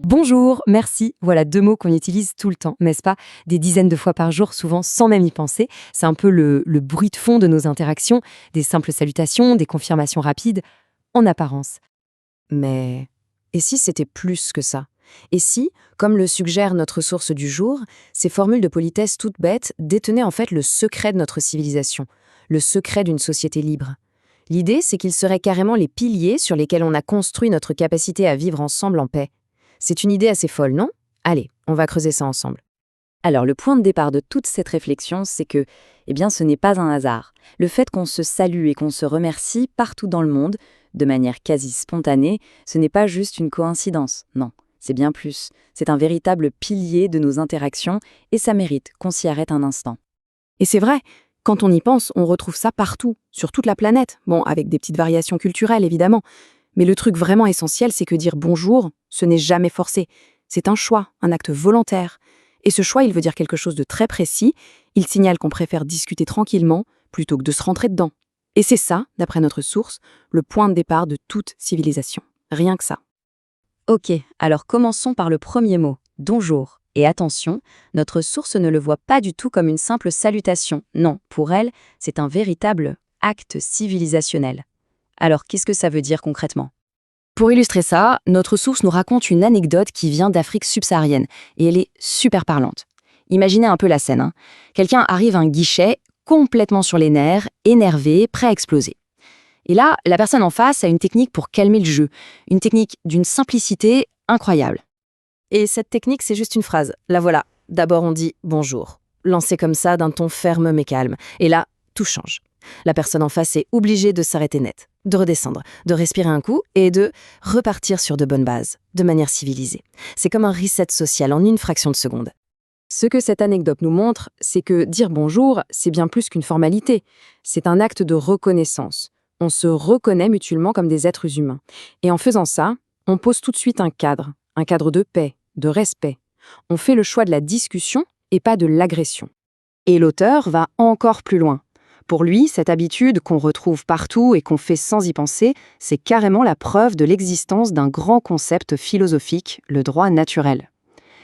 Bonjour, merci, voilà 2 mots qu'on utilise tout le temps, n'est-ce pas? Des dizaines de fois par jour, souvent sans même y penser. C'est un peu le bruit de fond de nos interactions, des simples salutations, des confirmations rapides, en apparence. Mais et si c'était plus que ça? Et si, comme le suggère notre source du jour, ces formules de politesse toutes bêtes détenaient en fait le secret de notre civilisation, le secret d'une société libre? L'idée, c'est qu'ils seraient carrément les piliers sur lesquels on a construit notre capacité à vivre ensemble en paix. C'est une idée assez folle, non? Allez, on va creuser ça ensemble. Alors, le point de départ de toute cette réflexion, c'est que, ce n'est pas un hasard. Le fait qu'on se salue et qu'on se remercie partout dans le monde, de manière quasi spontanée, ce n'est pas juste une coïncidence. Non, c'est bien plus. C'est un véritable pilier de nos interactions et ça mérite qu'on s'y arrête un instant. Et c'est vrai, quand on y pense, on retrouve ça partout, sur toute la planète. Bon, avec des petites variations culturelles, évidemment. Mais le truc vraiment essentiel, c'est que dire bonjour, ce n'est jamais forcé. C'est un choix, un acte volontaire. Et ce choix, il veut dire quelque chose de très précis. Il signale qu'on préfère discuter tranquillement plutôt que de se rentrer dedans. Et c'est ça, d'après notre source, le point de départ de toute civilisation. Rien que ça. Ok, alors commençons par le premier mot, bonjour. Et attention, notre source ne le voit pas du tout comme une simple salutation. Non, pour elle, c'est un véritable acte civilisationnel. Alors, qu'est-ce que ça veut dire concrètement? Pour illustrer ça, notre source nous raconte une anecdote qui vient d'Afrique subsaharienne, et elle est super parlante. Imaginez un peu la scène. Quelqu'un arrive à un guichet, complètement sur les nerfs, énervé, prêt à exploser. Et là, la personne en face a une technique pour calmer le jeu, une technique d'une simplicité incroyable. Et cette technique, c'est juste une phrase. La voilà. D'abord, on dit « bonjour », lancé comme ça d'un ton ferme mais calme. Et là, tout change. La personne en face est obligée de s'arrêter net, de redescendre, de respirer un coup et de repartir sur de bonnes bases, de manière civilisée. C'est comme un reset social en une fraction de seconde. Ce que cette anecdote nous montre, c'est que dire bonjour, c'est bien plus qu'une formalité. C'est un acte de reconnaissance. On se reconnaît mutuellement comme des êtres humains. Et en faisant ça, on pose tout de suite un cadre de paix, de respect. On fait le choix de la discussion et pas de l'agression. Et l'auteur va encore plus loin. Pour lui, cette habitude qu'on retrouve partout et qu'on fait sans y penser, c'est carrément la preuve de l'existence d'un grand concept philosophique, le droit naturel.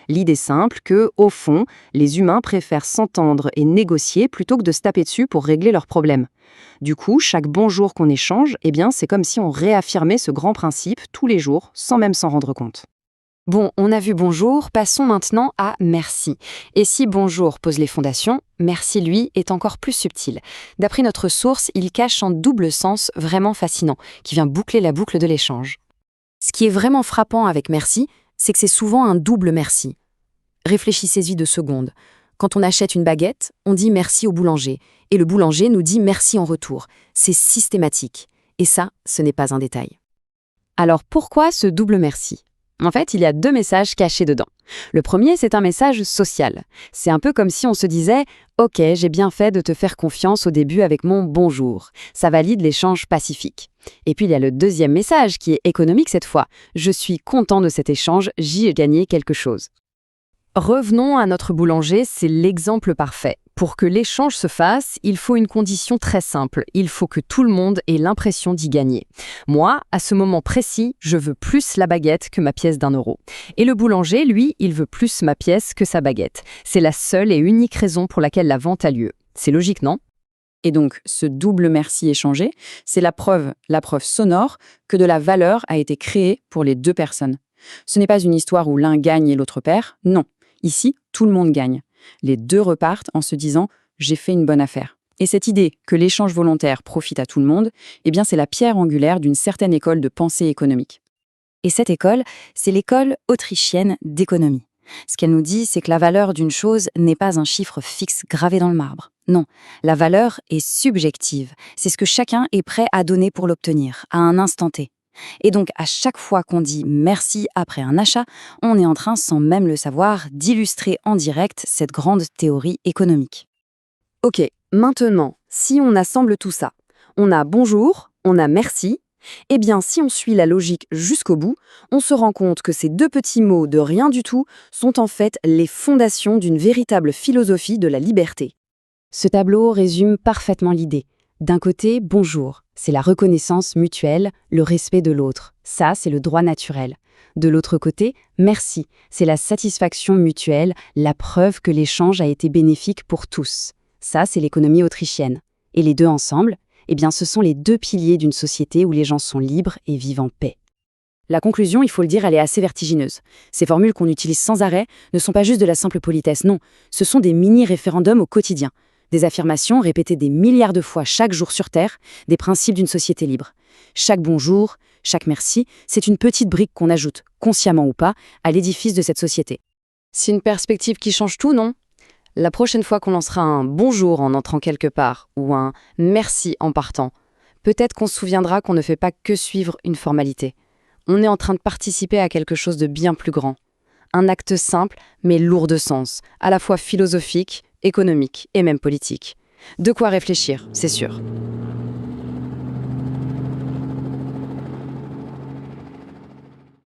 L'idée simple que, au fond, les humains préfèrent s'entendre et négocier plutôt que de se taper dessus pour régler leurs problèmes. Du coup, chaque bonjour qu'on échange, c'est comme si on réaffirmait ce grand principe tous les jours, sans même s'en rendre compte. Bon, on a vu bonjour, passons maintenant à merci. Et si bonjour pose les fondations, merci, lui, est encore plus subtil. D'après notre source, il cache un double sens vraiment fascinant, qui vient boucler la boucle de l'échange. Ce qui est vraiment frappant avec merci, c'est que c'est souvent un double merci. Réfléchissez-y 2 secondes. Quand on achète une baguette, on dit merci au boulanger, et le boulanger nous dit merci en retour. C'est systématique. Et ça, ce n'est pas un détail. Alors pourquoi ce double merci ? En fait, il y a 2 messages cachés dedans. Le premier, c'est un message social. C'est un peu comme si on se disait « Ok, j'ai bien fait de te faire confiance au début avec mon bonjour ». Ça valide l'échange pacifique. Et puis il y a le deuxième message qui est économique cette fois. « Je suis content de cet échange, j'y ai gagné quelque chose ». Revenons à notre boulanger, c'est l'exemple parfait. Pour que l'échange se fasse, il faut une condition très simple. Il faut que tout le monde ait l'impression d'y gagner. Moi, à ce moment précis, je veux plus la baguette que ma pièce d'1 €. Et le boulanger, lui, il veut plus ma pièce que sa baguette. C'est la seule et unique raison pour laquelle la vente a lieu. C'est logique, non ? Et donc, ce double merci échangé, c'est la preuve sonore que de la valeur a été créée pour les 2 personnes. Ce n'est pas une histoire où l'un gagne et l'autre perd, non. Ici, tout le monde gagne. Les 2 repartent en se disant « j'ai fait une bonne affaire ». Et cette idée que l'échange volontaire profite à tout le monde, c'est la pierre angulaire d'une certaine école de pensée économique. Et cette école, c'est l'école autrichienne d'économie. Ce qu'elle nous dit, c'est que la valeur d'une chose n'est pas un chiffre fixe gravé dans le marbre. Non, la valeur est subjective. C'est ce que chacun est prêt à donner pour l'obtenir, à un instant T. Et donc, à chaque fois qu'on dit « merci » après un achat, on est en train, sans même le savoir, d'illustrer en direct cette grande théorie économique. Ok, maintenant, si on assemble tout ça, on a « bonjour », on a « merci », si on suit la logique jusqu'au bout, on se rend compte que ces 2 petits mots de rien du tout sont en fait les fondations d'une véritable philosophie de la liberté. Ce tableau résume parfaitement l'idée. D'un côté, bonjour, c'est la reconnaissance mutuelle, le respect de l'autre. Ça, c'est le droit naturel. De l'autre côté, merci, c'est la satisfaction mutuelle, la preuve que l'échange a été bénéfique pour tous. Ça, c'est l'économie autrichienne. Et les deux ensemble, eh bien, ce sont les deux piliers d'une société où les gens sont libres et vivent en paix. La conclusion, il faut le dire, elle est assez vertigineuse. Ces formules qu'on utilise sans arrêt ne sont pas juste de la simple politesse, non. Ce sont des mini-référendums au quotidien. Des affirmations répétées des milliards de fois chaque jour sur Terre, des principes d'une société libre. Chaque bonjour, chaque merci, c'est une petite brique qu'on ajoute, consciemment ou pas, à l'édifice de cette société. C'est une perspective qui change tout, non ? La prochaine fois qu'on lancera un bonjour en entrant quelque part, ou un merci en partant, peut-être qu'on se souviendra qu'on ne fait pas que suivre une formalité. On est en train de participer à quelque chose de bien plus grand. Un acte simple, mais lourd de sens, à la fois philosophique, économique et même politique. De quoi réfléchir, c'est sûr.